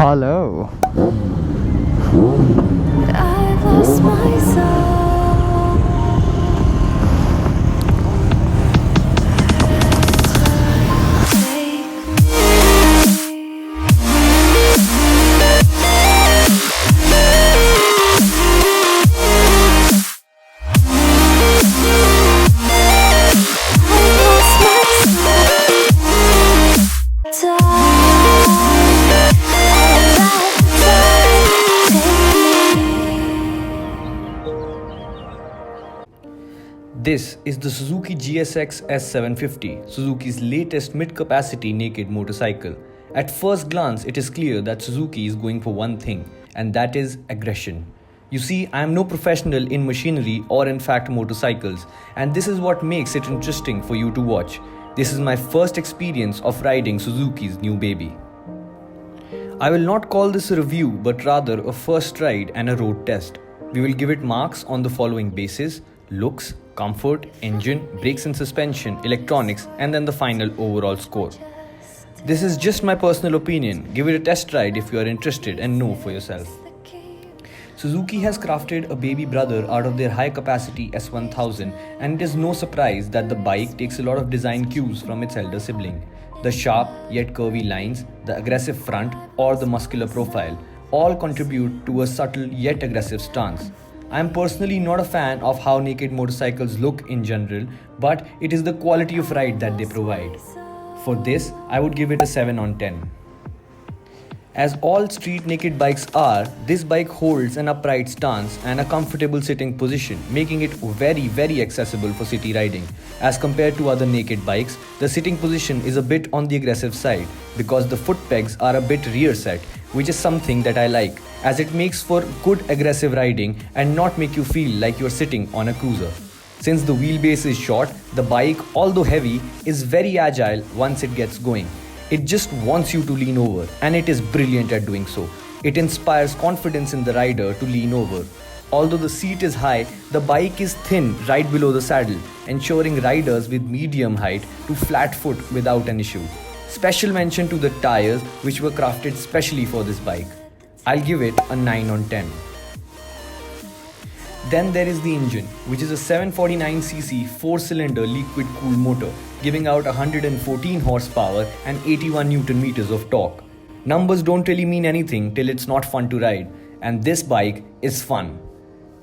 Hello. I've lost myself. This is the Suzuki GSX-S750, Suzuki's latest mid-capacity naked motorcycle. At first glance, it is clear that Suzuki is going for one thing, and that is aggression. You see, I am no professional in machinery or in fact motorcycles, and this is what makes it interesting for you to watch. This is my first experience of riding Suzuki's new baby. I will not call this a review, but rather a first ride and a road test. We will give it marks on the following bases: looks, comfort, engine, brakes and suspension, electronics, and then the final overall score. This is just my personal opinion. Give it a test ride if you are interested and know for yourself. Suzuki has crafted a baby brother out of their high-capacity S1000, and it is no surprise that the bike takes a lot of design cues from its elder sibling. The sharp yet curvy lines, the aggressive front, or the muscular profile all contribute to a subtle yet aggressive stance. I am personally not a fan of how naked motorcycles look in general, but it is the quality of ride that they provide. For this, I would give it a 7 on 10. As all street naked bikes are, this bike holds an upright stance and a comfortable sitting position, making it very accessible for city riding. As compared to other naked bikes, the sitting position is a bit on the aggressive side because the foot pegs are a bit rear set, which is something that I like, as it makes for good aggressive riding and not make you feel like you're sitting on a cruiser. Since the wheelbase is short, the bike, although heavy, is very agile once it gets going. It just wants you to lean over, and it is brilliant at doing so. It inspires confidence in the rider to lean over. Although the seat is high, the bike is thin right below the saddle, ensuring riders with medium height to flat foot without an issue. Special mention to the tires, which were crafted specially for this bike. I'll give it a 9 on 10. Then there is the engine, which is a 749cc 4-cylinder liquid-cooled motor, giving out 114 horsepower and 81 Nm of torque. Numbers don't really mean anything till it's not fun to ride, and this bike is fun.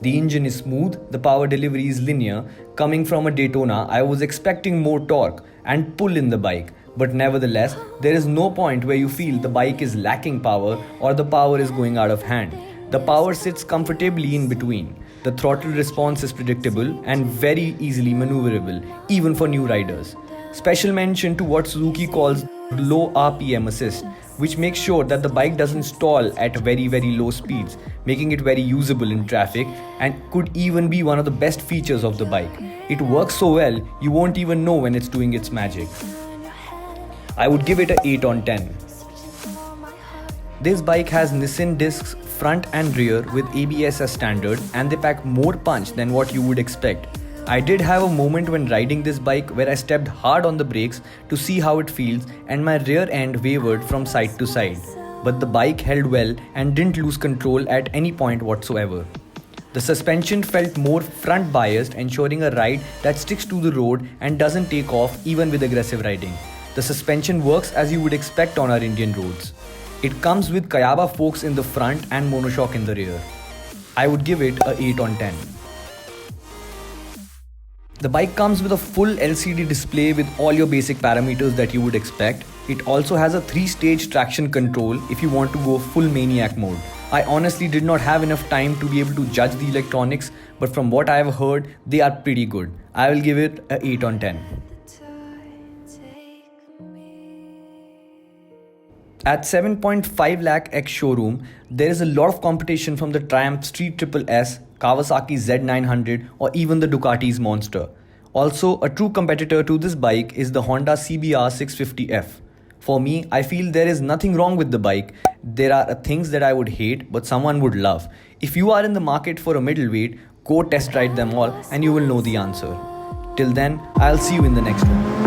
The engine is smooth, the power delivery is linear. Coming from a Daytona, I was expecting more torque and pull in the bike, but nevertheless, there is no point where you feel the bike is lacking power or the power is going out of hand. The power sits comfortably in between. The throttle response is predictable and very easily maneuverable, even for new riders. Special mention to what Suzuki calls low RPM assist, which makes sure that the bike doesn't stall at very low speeds, making it very usable in traffic and could even be one of the best features of the bike. It works so well, you won't even know when it's doing its magic. I would give it a 8 on 10. This bike has Nissin discs front and rear with ABS as standard, and they pack more punch than what you would expect. I did have a moment when riding this bike where I stepped hard on the brakes to see how it feels, and my rear end wavered from side to side. But the bike held well and didn't lose control at any point whatsoever. The suspension felt more front biased, ensuring a ride that sticks to the road and doesn't take off even with aggressive riding. The suspension works as you would expect on our Indian roads. It comes with Kayaba forks in the front and monoshock in the rear. I would give it a 8 on 10. The bike comes with a full LCD display with all your basic parameters that you would expect. It also has a 3-stage traction control if you want to go full maniac mode. I honestly did not have enough time to be able to judge the electronics, but from what I have heard, they are pretty good. I will give it a 8 on 10. At 7.5 lakh ex-showroom, there is a lot of competition from the Triumph Street Triple S, Kawasaki Z900 or even the Ducati's Monster. Also, a true competitor to this bike is the Honda CBR 650F. For me, I feel there is nothing wrong with the bike. There are things that I would hate, but someone would love. If you are in the market for a middleweight, go test ride them all and you will know the answer. Till then, I'll see you in the next one.